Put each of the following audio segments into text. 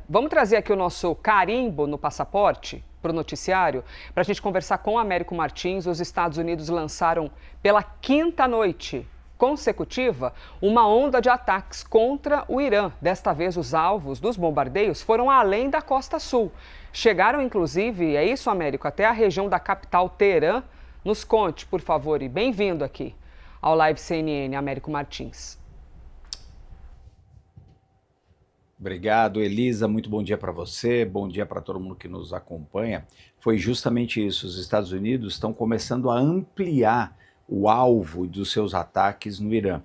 Vamos trazer aqui o nosso carimbo no passaporte para o noticiário, para a gente conversar com o Américo Martins. Os Estados Unidos lançaram pela quinta noite consecutiva uma onda de ataques contra o Irã. Desta vez, os alvos dos bombardeios foram além da costa sul. Chegaram, inclusive, é isso, Américo, até a região da capital, Teherã. Nos conte, por favor, e bem-vindo aqui ao Live CNN, Américo Martins. Obrigado, Elisa. Muito bom dia para você, bom dia para todo mundo que nos acompanha. Foi justamente isso, os Estados Unidos estão começando a ampliar o alvo dos seus ataques no Irã.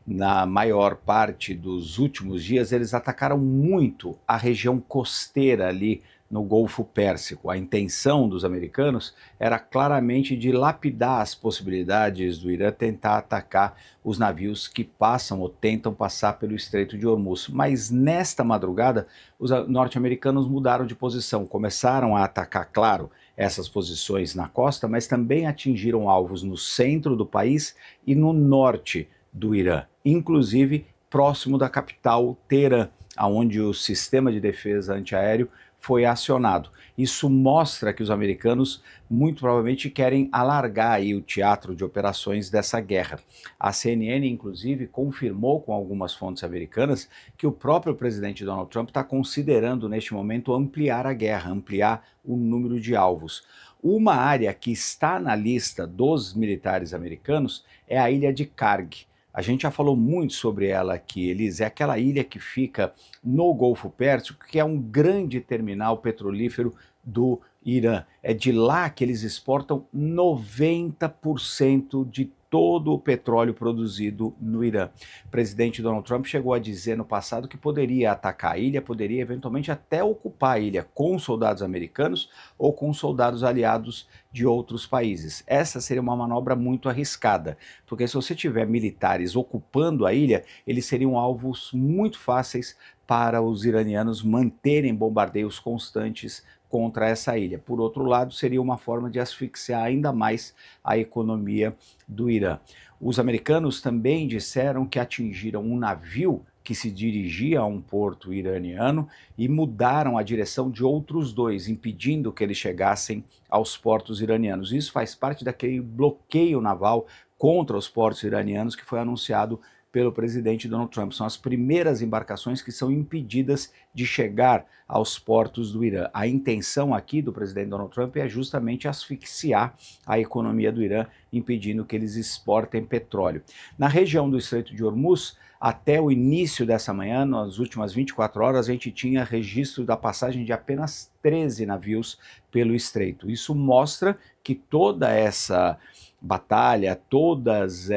Na maior parte dos últimos dias, eles atacaram muito a região costeira ali no Golfo Pérsico. A intenção dos americanos era claramente de lapidar as possibilidades do Irã tentar atacar os navios que passam ou tentam passar pelo Estreito de Hormuz. Mas nesta madrugada, os norte-americanos mudaram de posição, começaram a atacar, claro, essas posições na costa, mas também atingiram alvos no centro do país e no norte do Irã, inclusive próximo da capital Teherã, onde o sistema de defesa antiaéreo foi acionado. Isso mostra que os americanos muito provavelmente querem alargar aí o teatro de operações dessa guerra. A CNN, inclusive, confirmou com algumas fontes americanas que o próprio presidente Donald Trump está considerando neste momento ampliar a guerra, ampliar o número de alvos. Uma área que está na lista dos militares americanos é a ilha de Karg. A gente já falou muito sobre ela aqui, Elisa. É aquela ilha que fica no Golfo Pérsico, que é um grande terminal petrolífero do Irã. É de lá que eles exportam 90% de todo o petróleo produzido no Irã. O presidente Donald Trump chegou a dizer no passado que poderia atacar a ilha, poderia eventualmente até ocupar a ilha com soldados americanos ou com soldados aliados de outros países. Essa seria uma manobra muito arriscada, porque se você tiver militares ocupando a ilha, eles seriam alvos muito fáceis para os iranianos manterem bombardeios constantes contra essa ilha. Por outro lado, seria uma forma de asfixiar ainda mais a economia do Irã. Os americanos também disseram que atingiram um navio que se dirigia a um porto iraniano e mudaram a direção de outros dois, impedindo que eles chegassem aos portos iranianos. Isso faz parte daquele bloqueio naval contra os portos iranianos que foi anunciado pelo presidente Donald Trump. São as primeiras embarcações que são impedidas de chegar aos portos do Irã. A intenção aqui do presidente Donald Trump é justamente asfixiar a economia do Irã, impedindo que eles exportem petróleo. Na região do Estreito de Hormuz, até o início dessa manhã, nas últimas 24 horas, a gente tinha registro da passagem de apenas 13 navios pelo estreito. Isso mostra que toda essa batalha, todos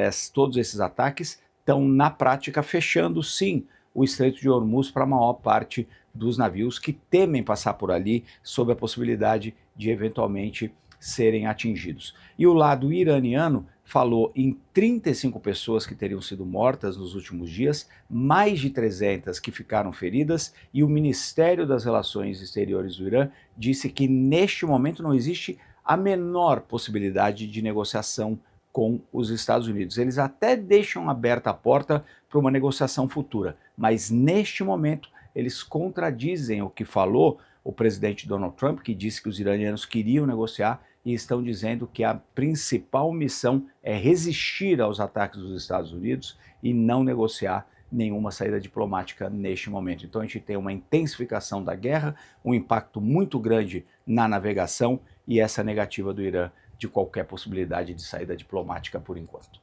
esses ataques estão, na prática, fechando, sim, o Estreito de Hormuz para a maior parte dos navios que temem passar por ali sob a possibilidade de, eventualmente, serem atingidos. E o lado iraniano falou em 35 pessoas que teriam sido mortas nos últimos dias, mais de 300 que ficaram feridas, e o Ministério das Relações Exteriores do Irã disse que, neste momento, não existe a menor possibilidade de negociação com os Estados Unidos. Eles até deixam aberta a porta para uma negociação futura, mas neste momento eles contradizem o que falou o presidente Donald Trump, que disse que os iranianos queriam negociar, e estão dizendo que a principal missão é resistir aos ataques dos Estados Unidos e não negociar nenhuma saída diplomática neste momento. Então a gente tem uma intensificação da guerra, um impacto muito grande na navegação e essa negativa do Irã de qualquer possibilidade de saída diplomática por enquanto.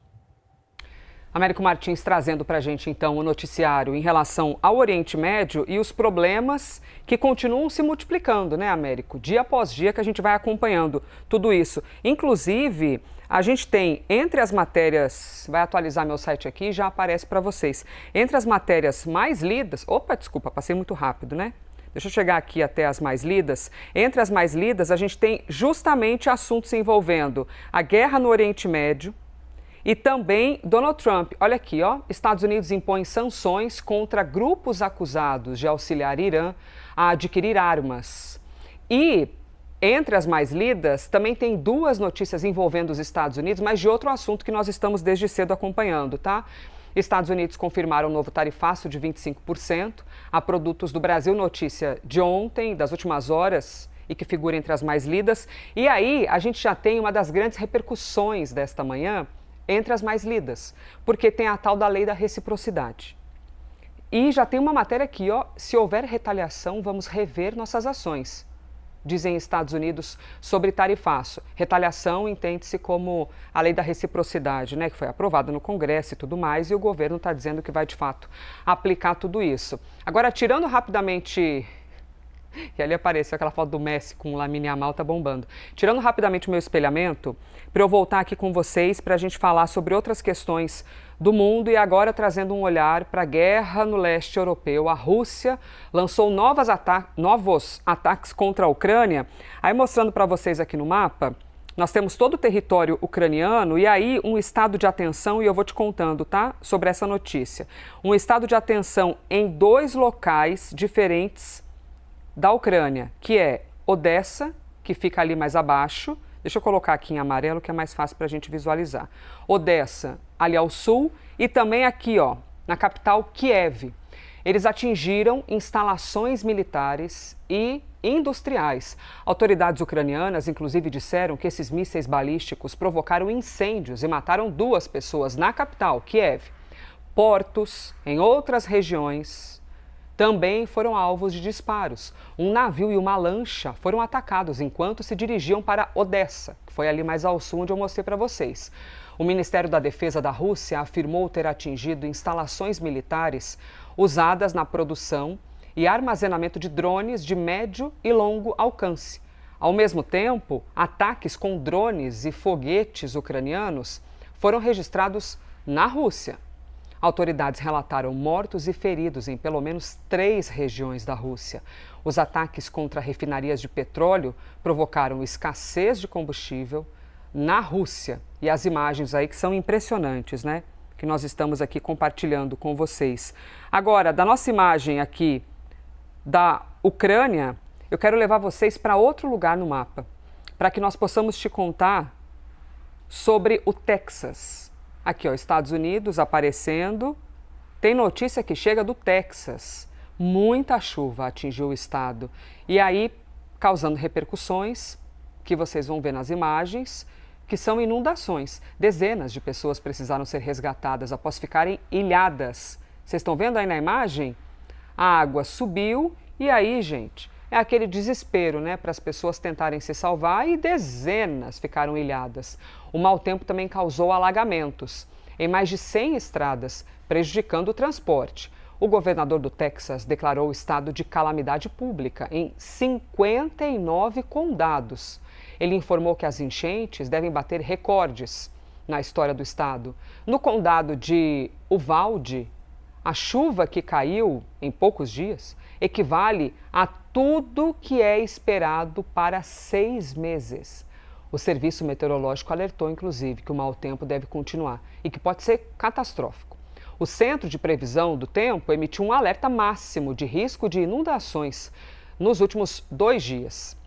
Américo Martins trazendo para a gente, então, o noticiário em relação ao Oriente Médio e os problemas que continuam se multiplicando, né, Américo? Dia após dia que a gente vai acompanhando tudo isso. Inclusive, a gente tem, entre as matérias, vai atualizar meu site aqui, já aparece para vocês, entre as matérias mais lidas, opa, desculpa, passei muito rápido, né? Deixa eu chegar aqui até as mais lidas. Entre as mais lidas, a gente tem justamente assuntos envolvendo a guerra no Oriente Médio e também Donald Trump. Olha aqui, ó, Estados Unidos impõe sanções contra grupos acusados de auxiliar Irã a adquirir armas. E entre as mais lidas, também tem duas notícias envolvendo os Estados Unidos, mas de outro assunto que nós estamos desde cedo acompanhando, tá? Estados Unidos confirmaram um novo tarifaço de 25% a produtos do Brasil, notícia de ontem, das últimas horas, e que figura entre as mais lidas. E aí a gente já tem uma das grandes repercussões desta manhã entre as mais lidas, porque tem a tal da lei da reciprocidade. E já tem uma matéria aqui, ó, se houver retaliação, vamos rever nossas ações, dizem Estados Unidos sobre tarifaço. Retaliação entende-se como a lei da reciprocidade, né, que foi aprovada no Congresso e tudo mais, e o governo está dizendo que vai, de fato, aplicar tudo isso. Agora, tirando rapidamente... E ali apareceu aquela foto do Messi com o Lamine Yamal, tá bombando. Tirando rapidamente o meu espelhamento, para eu voltar aqui com vocês para a gente falar sobre outras questões do mundo e agora trazendo um olhar para a guerra no leste europeu. A Rússia lançou novos ataques contra a Ucrânia. Aí mostrando para vocês aqui no mapa, nós temos todo o território ucraniano e aí um estado de atenção, e eu vou te contando, tá? Sobre essa notícia. Um estado de atenção em 2 locais diferentes da Ucrânia, que é Odessa, que fica ali mais abaixo. Deixa eu colocar aqui em amarelo, que é mais fácil para a gente visualizar. Odessa, ali ao sul, e também aqui, ó, na capital, Kiev. Eles atingiram instalações militares e industriais. Autoridades ucranianas, inclusive, disseram que esses mísseis balísticos provocaram incêndios e mataram 2 pessoas na capital, Kiev. Portos em outras regiões também foram alvos de disparos. Um navio e uma lancha foram atacados enquanto se dirigiam para Odessa, que foi ali mais ao sul onde eu mostrei para vocês. O Ministério da Defesa da Rússia afirmou ter atingido instalações militares usadas na produção e armazenamento de drones de médio e longo alcance. Ao mesmo tempo, ataques com drones e foguetes ucranianos foram registrados na Rússia. Autoridades relataram mortos e feridos em pelo menos 3 regiões da Rússia. Os ataques contra refinarias de petróleo provocaram escassez de combustível na Rússia. E as imagens aí que são impressionantes, né? Que nós estamos aqui compartilhando com vocês. Agora, da nossa imagem aqui da Ucrânia, eu quero levar vocês para outro lugar no mapa, para que nós possamos te contar sobre o Texas. Aqui, ó, Estados Unidos aparecendo. Tem notícia que chega do Texas. Muita chuva atingiu o estado. E aí, causando repercussões, que vocês vão ver nas imagens, que são inundações. Dezenas de pessoas precisaram ser resgatadas após ficarem ilhadas. Vocês estão vendo aí na imagem? A água subiu e aí, gente, é aquele desespero, né, para as pessoas tentarem se salvar e dezenas ficaram ilhadas. O mau tempo também causou alagamentos em mais de 100 estradas, prejudicando o transporte. O governador do Texas declarou estado de calamidade pública em 59 condados. Ele informou que as enchentes devem bater recordes na história do estado. No condado de Uvalde, a chuva que caiu em poucos dias equivale a tudo que é esperado para 6 meses. O Serviço Meteorológico alertou, inclusive, que o mau tempo deve continuar e que pode ser catastrófico. O Centro de Previsão do Tempo emitiu um alerta máximo de risco de inundações nos últimos 2 dias.